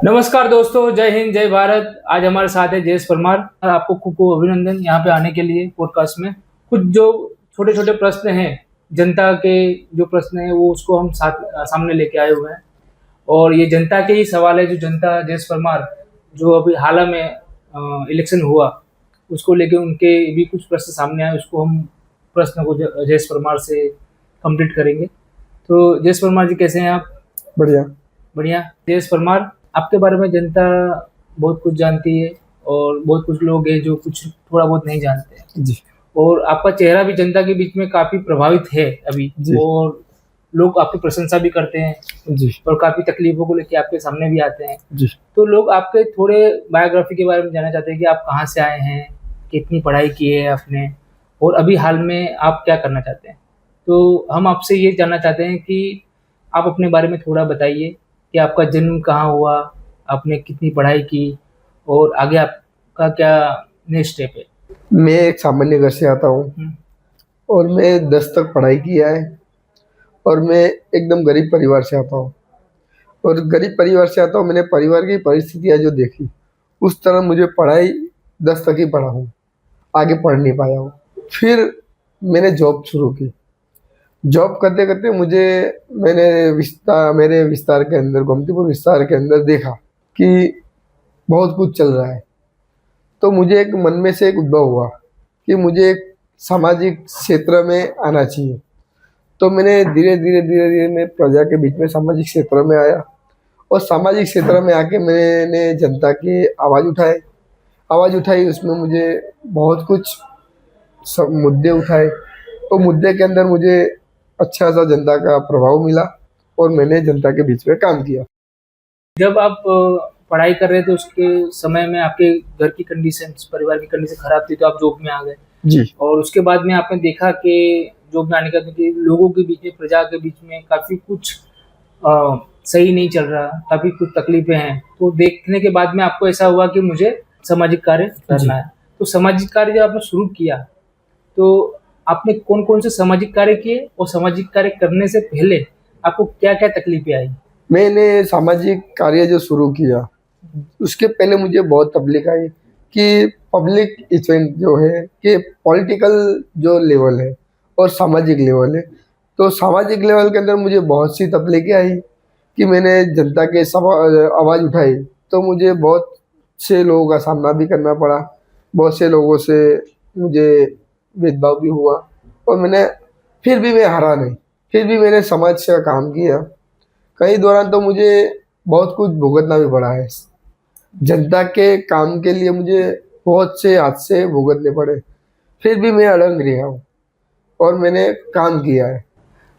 नमस्कार दोस्तों, जय हिंद, जय भारत। आज हमारे साथ है जयेश परमार। आपको खूब खूब अभिनंदन यहाँ पे आने के लिए पॉडकास्ट में। कुछ जो छोटे छोटे प्रश्न हैं, जनता के जो प्रश्न हैं वो उसको हम सामने लेके आए हुए हैं। और ये जनता के ही सवाल है। जो जनता जयेश परमार जो अभी हाल में इलेक्शन हुआ उसको लेके उनके भी कुछ प्रश्न सामने आए, उसको हम प्रश्न को जयेश परमार से कंप्लीट करेंगे। तो जयेश परमार जी, कैसे हैं आप? बढ़िया। बढ़िया। जयेश परमार, आपके बारे में जनता बहुत कुछ जानती है और बहुत कुछ लोग हैं जो कुछ थोड़ा बहुत नहीं जानते हैं। जी। और आपका चेहरा भी जनता के बीच में काफ़ी प्रभावित है अभी। जी। और लोग आपकी प्रशंसा भी करते हैं जी। और काफ़ी तकलीफ़ों को लेके आपके सामने भी आते हैं। जी। तो लोग आपके थोड़े बायोग्राफी के बारे में जानना चाहते हैं कि आप कहाँ से आए हैं, कितनी पढ़ाई की है आपने, और अभी हाल में आप क्या करना चाहते हैं। तो हम आपसे ये जानना चाहते हैं कि आप अपने बारे में थोड़ा बताइए कि आपका जन्म कहाँ हुआ, आपने कितनी पढ़ाई की और आगे आपका क्या नेक्स्ट स्टेप है? मैं एक सामान्य घर से आता हूँ हुँ, और मैं 10 तक पढ़ाई किया है और मैं एकदम गरीब परिवार से आता हूँ और गरीब परिवार से आता हूँ। मैंने परिवार की परिस्थितियाँ जो देखी, उस तरह मुझे पढ़ाई 10 तक ही पढ़ा हूँ, आगे पढ़ नहीं पाया हूँ। फिर मैंने जॉब शुरू की। जॉब करते-करते मेरे विस्तार के अंदर, गोमतीपुर विस्तार के अंदर देखा कि बहुत कुछ चल रहा है। तो मुझे एक मन में से एक उद्भव हुआ कि मुझे एक सामाजिक क्षेत्र में आना चाहिए। तो मैंने धीरे-धीरे मैं प्रजा के बीच में सामाजिक क्षेत्र में आया और सामाजिक क्षेत्र में आके मैंने जनता की आवाज़ उठाई। उसमें मुझे बहुत कुछ सब मुद्दे उठाए। तो मुद्दे के अंदर मुझे अच्छा-सा जनता का प्रभाव मिला और मैंने जनता के बीच में काम किया। जब आप पढ़ाई कर रहे थे उसके समय में आपके घर की कंडीशंस, परिवार की कंडीशन खराब थी तो आप जॉब में आ गए। जी। और उसके बाद में आपने देखा कि जॉब में आने के बाद कि लोगों के बीच में, प्रजा के बीच में काफ़ी कुछ सही नहीं चल रहा, काफ़ी कुछ तकलीफ़ें हैं। तो देखने के बाद में आपको ऐसा हुआ कि मुझे सामाजिक कार्य जी। करना है। तो सामाजिक कार्य जब आपने शुरू किया, तो आपने कौन-कौन से सामाजिक कार्य किए और सामाजिक कार्य करने से पहले आपको क्या-क्या तकलीफ़ें आई? मैंने सामाजिक कार्य जो शुरू किया, उसके पहले मुझे बहुत तकलीफ आई कि पब्लिक इवेंट जो है कि पॉलिटिकल जो लेवल है और सामाजिक लेवल है। तो सामाजिक लेवल के अंदर मुझे बहुत सी तकलीफ़ें आई कि मैंने जनता के आवाज़ उठाई, तो मुझे बहुत से लोगों का सामना भी करना पड़ा। बहुत से लोगों से मुझे भेदभाव भी हुआ और फिर भी मैं हारा नहीं, फिर भी मैंने समाज का काम किया। कई दौरान तो मुझे बहुत कुछ भुगतना भी पड़ा है। जनता के काम के लिए मुझे बहुत से हादसे भुगतने पड़े, फिर भी मैं अड़ंग रहा हूँ और मैंने काम किया है।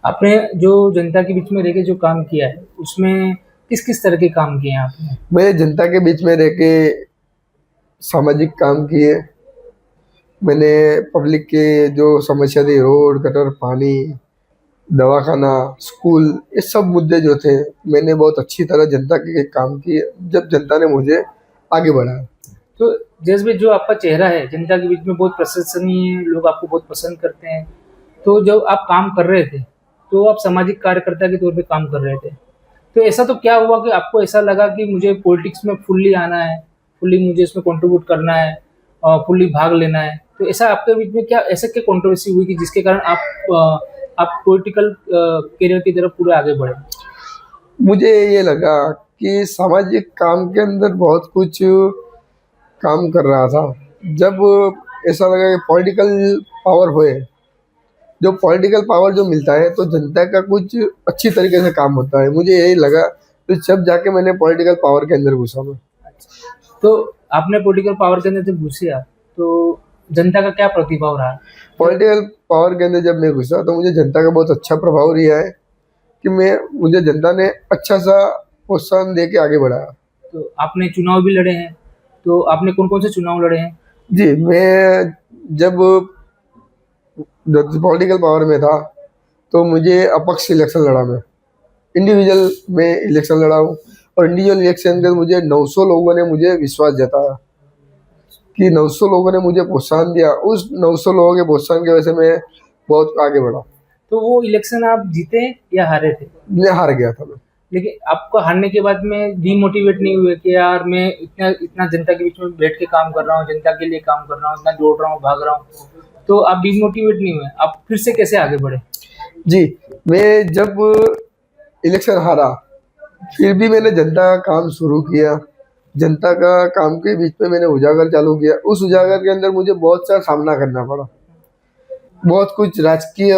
आपने जो जनता के बीच में रह के जो काम किया है, उसमें किस-किस तरह के काम किए हैं आपने? मैंने जनता के बीच में रह के सामाजिक काम किए। मैंने पब्लिक के जो समस्या थी, रोड, गटर, पानी, दवाखाना, स्कूल, ये सब मुद्दे जो थे, मैंने बहुत अच्छी तरह जनता के काम किए, जब जनता ने मुझे आगे बढ़ाया। तो जैसे भी जो आपका चेहरा है, जनता के बीच में बहुत प्रशंसनीय है, लोग आपको बहुत पसंद करते हैं। तो जब आप काम कर रहे थे, तो आप सामाजिक कार्यकर्ता के तौर पे काम कर रहे थे। तो ऐसा तो क्या हुआ कि आपको ऐसा लगा कि मुझे पॉलिटिक्स में फुल्ली आना है, फुल्ली मुझे इसमें कंट्रीब्यूट करना है, फुल्ली भाग लेना है। तो ऐसा आपके बीच में क्या ऐसा क्या कंट्रोवर्सी हुई कि जिसके कारण आप पॉलिटिकल करियर की तरफ पूरे आगे बढ़े? मुझे ये लगा कि सामाजिक काम के अंदर बहुत कुछ काम कर रहा था। जब ऐसा लगा कि पॉलिटिकल पावर होए, जो पॉलिटिकल पावर जो मिलता है तो जनता का कुछ अच्छी तरीके से काम होता है, मुझे यही लगा। तो जब जाके मैंने पॉलिटिकल पावर के अंदर घुसा मैं। तो आपने पॉलिटिकल पावर के अंदर जब घुसे आप, तो जनता का क्या प्रतिभाव रहा? जब पॉलिटिकल पावर के अंदर जब मैं घुसा तो मुझे जनता का बहुत अच्छा प्रभाव रहा है कि मुझे जनता ने अच्छा सा प्रोत्साहन दे के आगे बढ़ाया। तो आपने चुनाव भी लड़े हैं, तो आपने कौन-कौन से चुनाव लड़े हैं? जी, मैं जब पॉलिटिकल पावर में था तो मुझे अपक्ष इलेक्शन लड़ा मैं। इंडिविजुअल में इलेक्शन लड़ा हूँ और इंडिविजुअल इलेक्शन में मुझे 900 लोगों ने मुझे विश्वास जताया कि 900 लोगों ने मुझे प्रोत्साहन दिया। उस 900 लोगों के प्रोत्साहन की वजह से मैं बहुत आगे बढ़ा। तो वो इलेक्शन आप जीते या हारे थे? मैं हार गया था मैं। लेकिन आपको हारने के बाद में डीमोटिवेट नहीं हुए कि यार मैं इतना इतना जनता के बीच में बैठ के काम कर रहा हूँ, जनता के लिए काम कर रहा हूँ, इतना दौड़ रहा हूँ, भाग रहा हूँ, तो आप डीमोटिवेट नहीं हुए, आप फिर से कैसे आगे बढ़े? जी, मैं जब इलेक्शन हारा, फिर भी मैंने जनता का काम शुरू किया। जनता का काम के बीच में मैंने उजागर चालू किया। उस उजागर के अंदर मुझे बहुत सा सामना करना पड़ा। बहुत कुछ राजकीय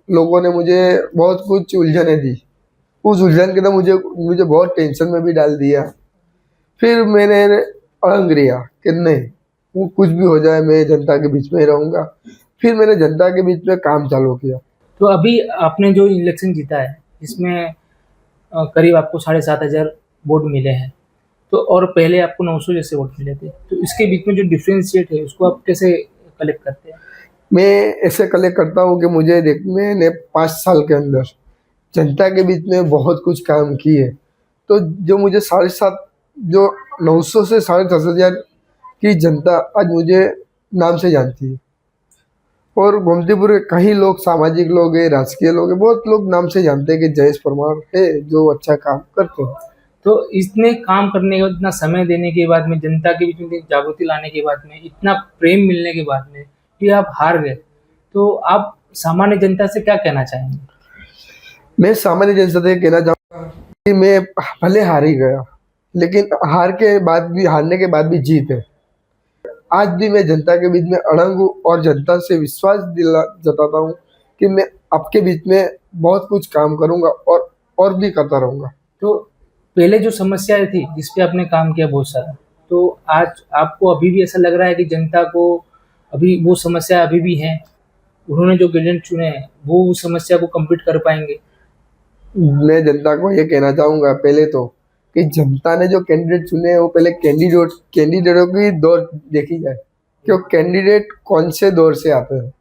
लोगों ने मुझे बहुत कुछ उलझनें दी। उस उलझन के अंदर मुझे मुझे बहुत टेंशन में भी डाल दिया। फिर मैंने अड़ंग लिया कि नहीं, वो कुछ भी हो जाए मैं जनता के बीच में ही रहूँगा। फिर मैंने जनता के बीच में काम चालू किया। तो अभी आपने जो इलेक्शन जीता है, जिसमें करीब आपको 7,500 वोट मिले हैं, तो और पहले आपको 900 जैसे वोट मिले थे, तो इसके बीच में जो डिफरेंशिएट है उसको आप कैसे कलेक्ट करते हैं? मैं ऐसे कलेक्ट करता हूँ कि मुझे देख मैंने 5 साल के अंदर जनता के बीच में बहुत कुछ काम किए। तो जो मुझे 7.5 जो 900 से 10,500 की जनता आज मुझे नाम से जानती है। और गोमतीपुर के कई लोग, सामाजिक लोग हैं, राजकीय लोग हैं, बहुत लोग नाम से जानते हैं कि जयेश परमार है जो अच्छा काम करते हैं। तो इतने काम करने के बाद, इतना समय देने के बाद में, जनता के बीच में जागृति लाने के बाद में, इतना प्रेम मिलने के बाद में भी आप हार गए, तो आप सामान्य जनता से क्या कहना चाहेंगे? मैं सामान्य जनता से कहना चाहूँगा कि मैं भले हार ही गया, लेकिन हारने के बाद भी जीत है। आज भी मैं जनता के बीच में अड़ंग हूँ और जनता से विश्वास दिला जताता हूँ कि मैं आपके बीच में बहुत कुछ काम करूँगा और भी करता रहूँगा। तो पहले जो समस्याएं थी जिस पे आपने काम किया बहुत सारा, तो आज आपको अभी भी ऐसा लग रहा है कि जनता को अभी वो समस्या अभी भी है, उन्होंने जो कैंडिडेट चुने हैं वो उस समस्या को कंप्लीट कर पाएंगे? मैं जनता को ये कहना चाहूँगा पहले तो कि जनता ने जो कैंडिडेट चुने हैं वो पहले कैंडिडेटों की दौर देखी जाए कि वो कैंडिडेट कौन से दौर से आते हैं,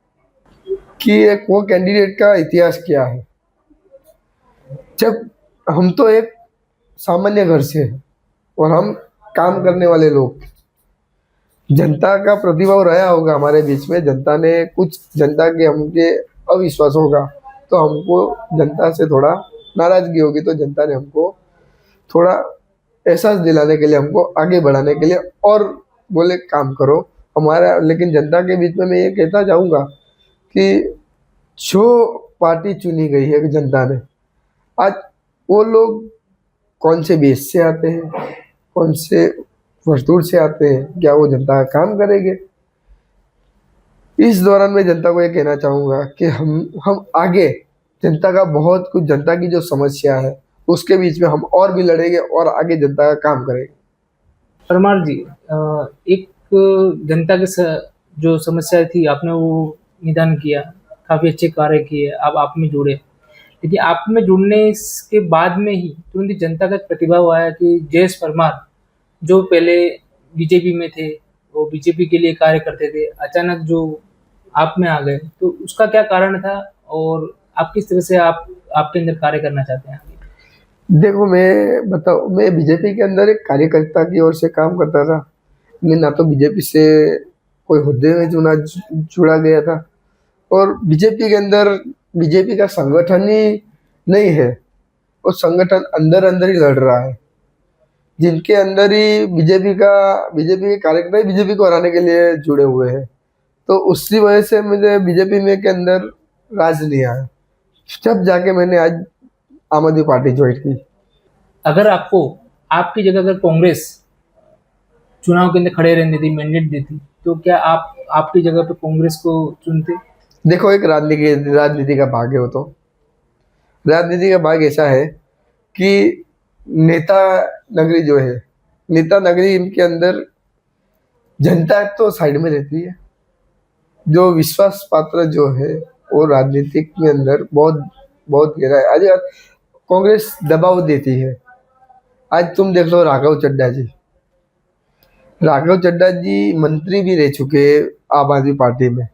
कि एक वो कैंडिडेट का इतिहास क्या है। जब हम तो एक सामान्य घर से हैं और हम काम करने वाले लोग, जनता का प्रतिभाव रहा होगा हमारे बीच में, जनता ने कुछ जनता के हमके अविश्वास होगा तो हमको जनता से थोड़ा नाराजगी होगी, तो जनता ने हमको थोड़ा एहसास दिलाने के लिए, हमको आगे बढ़ाने के लिए और बोले काम करो हमारा। लेकिन जनता के बीच में मैं ये कहता जाऊँगा कि जो पार्टी चुनी गई है जनता ने, आज वो लोग कौन से बेस से आते हैं, कौन से मजदूर से आते हैं, क्या वो जनता का काम करेंगे। इस दौरान मैं जनता को ये कहना चाहूँगा कि हम आगे जनता का बहुत कुछ, जनता की जो समस्या है उसके बीच में हम और भी लड़ेंगे और आगे जनता का काम करेंगे। परमार जी, एक जनता के जो समस्या थी आपने वो निदान किया, काफ़ी अच्छे कार्य किए, अब आप में जुड़े, लेकिन आप में जुड़ने के बाद में ही तुरंत ही जनता का प्रतिभाव आया कि जयेश परमार जो पहले बीजेपी में थे, वो बीजेपी के लिए कार्य करते थे, अचानक जो आप में आ गए, तो उसका क्या कारण था और आप किस तरह से आप आपके अंदर कार्य करना चाहते हैं? देखो मैं बीजेपी के अंदर एक कार्यकर्ता की ओर से काम करता था। मैं ना तो बीजेपी से कोई हुद्दे में जुड़ा गया था, और बीजेपी के अंदर बीजेपी का संगठन ही नहीं है, वो संगठन अंदर अंदर ही लड़ रहा है। जिनके अंदर ही बीजेपी के कार्यकर्ता ही बीजेपी को हराने के लिए जुड़े हुए हैं, तो उसी वजह से मुझे बीजेपी में के अंदर राज नहीं आया। जब जाके मैंने आज आम आदमी पार्टी ज्वाइन की। अगर आपको आपकी जगह अगर कांग्रेस चुनाव के अंदर खड़े रहने देती, मैंडेट देती, तो क्या आप आपकी जगह पे कांग्रेस को चुनते? देखो, एक राजनीति का भाग है वो। तो राजनीति का भाग ऐसा है कि नेता नगरी जो है, नेता नगरी इनके अंदर जनता तो साइड में रहती है, जो विश्वास पात्र जो है वो राजनीतिक में अंदर बहुत बहुत गहरा है। आज कांग्रेस दबाव देती है। आज तुम देख लो राघव चड्ढा जी मंत्री भी रह चुके हैं आम आदमी पार्टी में,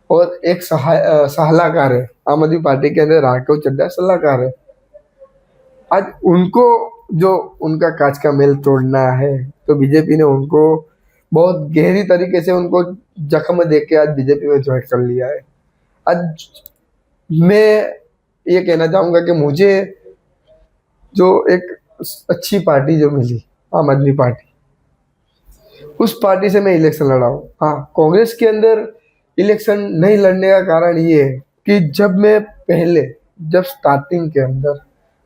और एक सलाहकार है आम आदमी पार्टी के अंदर, राघव चड्ढा सलाहकार है। आज उनको जो उनका कांच का मेल तोड़ना है, तो बीजेपी ने उनको बहुत गहरी तरीके से उनको जख्म दे के आज बीजेपी में ज्वाइन कर लिया है। आज मैं ये कहना चाहूँगा कि मुझे जो एक अच्छी पार्टी जो मिली, आम आदमी पार्टी, उस पार्टी से मैं इलेक्शन लड़ा हूँ। हाँ, कांग्रेस के अंदर इलेक्शन नहीं लड़ने का कारण ये है कि जब स्टार्टिंग के अंदर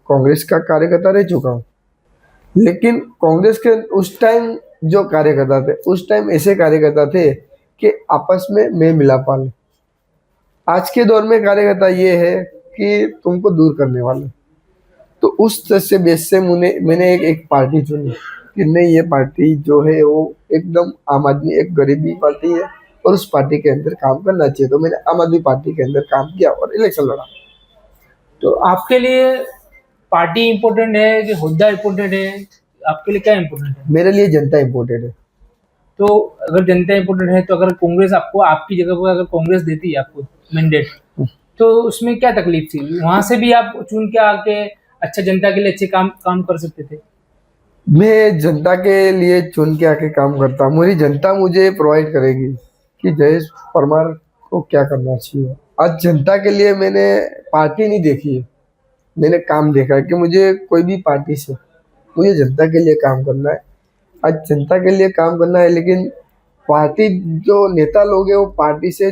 कांग्रेस का कार्यकर्ता रह चुका हूँ, लेकिन कांग्रेस के उस टाइम जो कार्यकर्ता थे, उस टाइम ऐसे कार्यकर्ता थे कि आपस में मैं मिलाप वाले। आज के दौर में कार्यकर्ता ये है कि तुमको दूर करने वाले। तो उस तरह से बेस से मैंने एक पार्टी चुनी कि नहीं, ये पार्टी जो है वो एकदम आम आदमी, एक गरीबी पार्टी है और उस पार्टी के अंदर काम करना चाहिए। तो मैंने आम आदमी पार्टी के अंदर काम किया और इलेक्शन लड़ा। तो आपके लिए पार्टी इम्पोर्टेंट है कि हुद्दा इम्पोर्टेंट है? आपके लिए क्या इम्पोर्टेंट है? मेरे लिए जनता इम्पोर्टेंट है। तो अगर जनता इम्पोर्टेंट है तो अगर कांग्रेस आपको, आपकी जगह पर अगर कांग्रेस देती है आपको मैंडेट, तो उसमें क्या तकलीफ थी? वहां से भी आप चुन के आके अच्छा जनता के लिए अच्छे काम काम कर सकते थे। मैं जनता के लिए चुन के आके काम करता हूँ, मेरी जनता मुझे प्रोवाइड करेगी कि जयेश परमार को क्या करना चाहिए। आज जनता के लिए मैंने पार्टी नहीं देखी है, मैंने काम देखा है कि मुझे कोई भी पार्टी से, मुझे जनता के लिए काम करना है। आज जनता के लिए काम करना है, लेकिन पार्टी जो नेता लोग हैं वो पार्टी से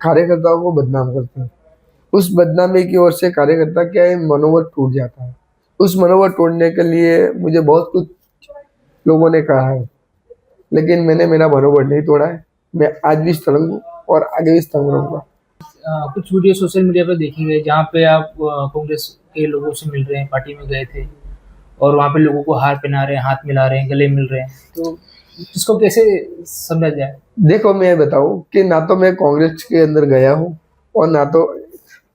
कार्यकर्ताओं को बदनाम करते हैं। उस बदनामी की ओर से कार्यकर्ता क्या है, मनोबल टूट जाता है। उस मनोबल तोड़ने के लिए मुझे बहुत कुछ लोगों ने कहा है, लेकिन मैंने मेरा मनोबल नहीं तोड़ा है। मैं आज भी स्ट्रांग हूँ और आगे भी स्ट्रांग रहूँगा। कुछ वीडियो सोशल मीडिया पर देखे गए जहाँ पे आप कांग्रेस के लोगों से मिल रहे हैं, पार्टी में गए थे और वहाँ पे लोगों को हार पहना रहे हैं, हाथ मिला रहे हैं, गले मिल रहे हैं, तो इसको कैसे समझा जाए? देखो, मैं बताऊं कि ना तो मैं कांग्रेस के अंदर गया हूँ और ना तो,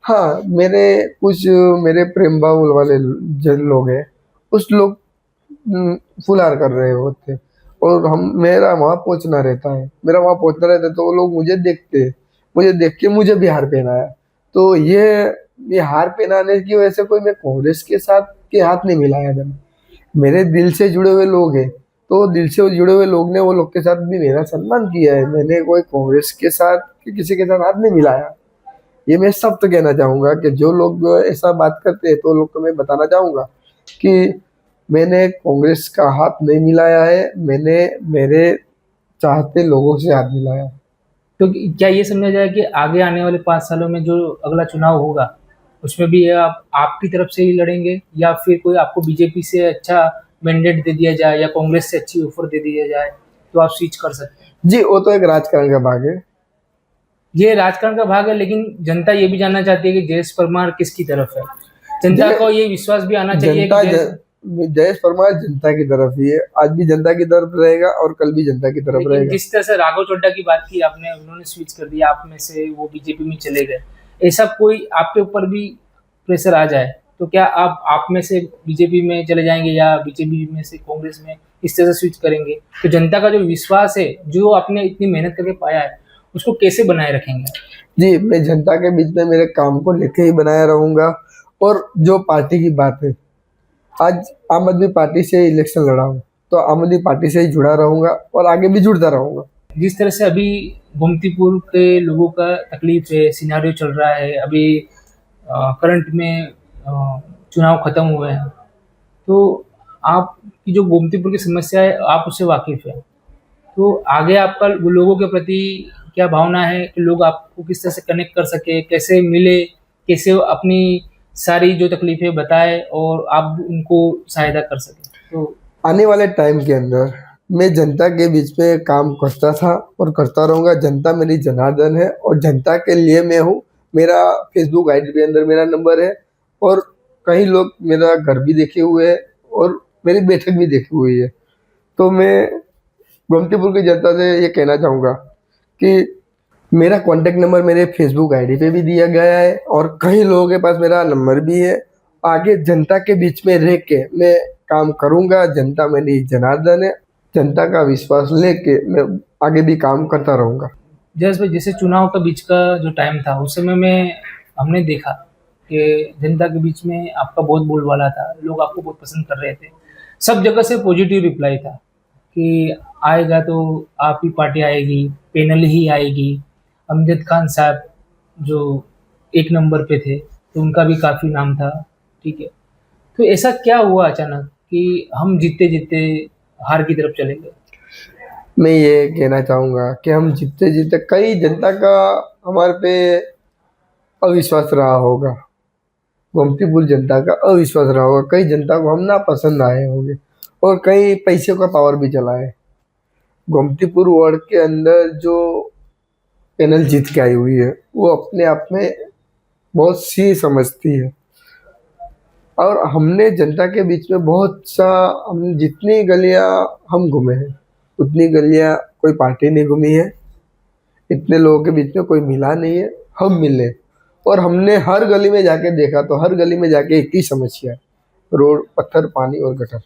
हाँ, मेरे प्रेम बाबुल वाले जन लोग हैं, उस लोग फुलहार कर रहे होते और हम मेरा वहाँ पहुँचना रहता है, तो वो लोग मुझे देखते हैं, मुझे देख के मुझे भी हार पहनाया। तो ये हार पहनाने की वजह से कोई मैं कांग्रेस के साथ के हाथ नहीं मिलाया मैंने। मेरे दिल से जुड़े हुए लोग हैं, तो दिल से जुड़े हुए लोग ने वो लोग के साथ भी मेरा सम्मान किया है। मैंने कोई कांग्रेस के साथ कि किसी के साथ हाथ नहीं मिलाया। ये मैं सब तो कहना चाहूँगा कि जो लोग ऐसा बात करते हैं तो लोग को मैं बताना चाहूँगा कि मैंने कांग्रेस का हाथ नहीं मिलाया है, मैंने मेरे चाहते लोगों से हाथ मिलाया। तो क्या ये समझा जाए कि आगे आने वाले 5 सालों में जो अगला चुनाव होगा उसमें भी आप आपकी तरफ से ही लड़ेंगे, या फिर कोई आपको बीजेपी से अच्छा मैंडेट दे दिया जाए या कांग्रेस से अच्छी ऑफर दे दिया जाए तो आप स्विच कर सकते हैं? जी, वो तो एक राजकारण का भाग है। ये राजकारण का भाग है, लेकिन जनता ये भी जानना चाहती है कि जयेश परमार किसकी तरफ है। जनता को ये विश्वास भी आना चाहिए जनता कि जयेश परमार जनता की तरफ ही है, आज भी जनता की तरफ रहेगा और कल भी जनता की तरफ लेकिन रहेगा। जिस तरह से राघव चड्ढा की बात की आपने, उन्होंने स्विच कर दिया, आप में से वो बीजेपी में चले गए, ऐसा कोई आपके ऊपर भी प्रेशर आ जाए तो क्या आप में से बीजेपी में चले जाएंगे या बीजेपी में से कांग्रेस में, इस तरह से स्विच करेंगे? तो जनता का जो विश्वास है, जो आपने इतनी मेहनत करके पाया है, उसको कैसे बनाए रखेंगे? जी, मैं जनता के बीच में मेरे काम को लेके ही बनाया रहूंगा। और जो पार्टी की बात है, आज आम आदमी पार्टी से इलेक्शन लड़ा हूँ, तो आम आदमी पार्टी से ही जुड़ा रहूंगा और आगे भी जुड़ता रहूंगा। जिस तरह से अभी गोमतीपुर के लोगों का तकलीफ है, सिनारियो चल रहा है अभी, करंट में चुनाव खत्म हुए हैं, तो आपकी जो गोमतीपुर की समस्या है आप उससे वाकिफ है, तो आगे आपका लोगों के प्रति क्या भावना है कि लोग आपको किस तरह से कनेक्ट कर सके, कैसे मिले, कैसे अपनी सारी जो तकलीफें बताए और आप उनको सहायता कर सके? तो आने वाले टाइम के अंदर मैं जनता के बीच में काम करता था और करता रहूंगा। जनता मेरी जनार्दन है और जनता के लिए मैं हूँ। मेरा फेसबुक आईडी के अंदर मेरा नंबर है और कई लोग मेरा घर भी देखे हुए हैं और मेरी बैठक भी देखी हुई है। तो मैं गोमतीपुर की जनता से ये कहना चाहूँगा कि मेरा कॉन्टेक्ट नंबर मेरे फेसबुक आईडी पे भी दिया गया है और कई लोगों के पास मेरा नंबर भी है। आगे जनता के बीच में रह के मैं काम करूँगा। जनता मेरी जनार्दन है, जनता का विश्वास लेके मैं आगे भी काम करता रहूँगा। जैसे चुनाव का बीच का जो टाइम था, उस समय में हमने देखा कि जनता के बीच में आपका बहुत बोलबाला था, लोग आपको बहुत पसंद कर रहे थे, सब जगह से पॉजिटिव रिप्लाई था कि आएगा तो आप ही पार्टी आएगी, पैनल ही आएगी। अमजद खान साहब जो 1 नंबर पे थे, तो उनका भी काफ़ी नाम था, ठीक है। तो ऐसा क्या हुआ अचानक कि हम जीतते जीतते हार की तरफ चले गए? मैं ये कहना चाहूँगा कि हम जीतते जीतते कई जनता का हमारे पे अविश्वास रहा होगा। गोमतीपुर जनता का अविश्वास रहा होगा, कई जनता को हम ना पसंद आए होंगे और कई पैसे का पावर भी चला है। गोमतीपुर वार्ड के अंदर जो पैनल जीत के आई हुई है वो अपने आप में बहुत सी समझती है। और हमने जनता के बीच में बहुत सा, हम जितनी गलियां हम घूमे हैं उतनी गलियां कोई पार्टी नहीं घूमी है, इतने लोगों के बीच में कोई मिला नहीं है। हम मिले और हमने हर गली में जाके देखा तो हर गली में जाके एक ही समस्या है, रोड, पत्थर, पानी और गटर।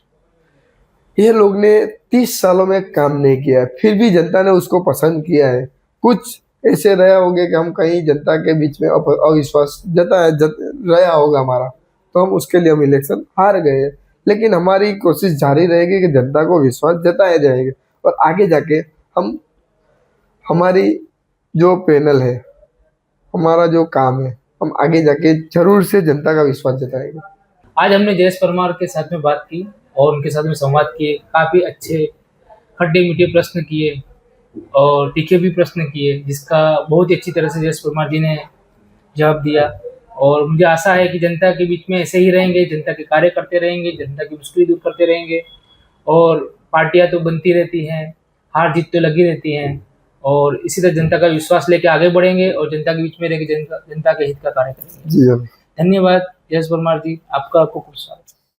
ये लोग ने 30 सालों में काम नहीं किया है, फिर भी जनता ने उसको पसंद किया है। कुछ ऐसे रहा होगा कि हम कहीं जनता के बीच में अविश्वास रहा होगा हमारा, तो हम उसके लिए हम इलेक्शन हार गए हैं। लेकिन हमारी कोशिश जारी रहेगी कि जनता को विश्वास जताया जाएगा और आगे जाके हम, हमारी जो पैनल है, हमारा जो काम है, हम आगे जाके जरूर से जनता का विश्वास जताएंगे। आज हमने जयेश परमार के साथ में बात की और उनके साथ में संवाद किए, काफ़ी अच्छे खट्टे मीठे प्रश्न किए और तीखे भी प्रश्न किए, जिसका बहुत ही अच्छी तरह से जयेश परमार जी ने जवाब दिया। और मुझे आशा है कि जनता के बीच में ऐसे ही रहेंगे, जनता के कार्य करते रहेंगे, जनता की मुश्किलें दूर करते रहेंगे। और पार्टियां तो बनती रहती हैं, हार जीत तो लगी रहती हैं, और इसी तरह जनता का विश्वास लेके आगे बढ़ेंगे और जनता के बीच में रह के जनता के हित का कार्य करेंगे। जी। धन्यवाद जयेश परमार जी, आपका खूब खूब स्वागत।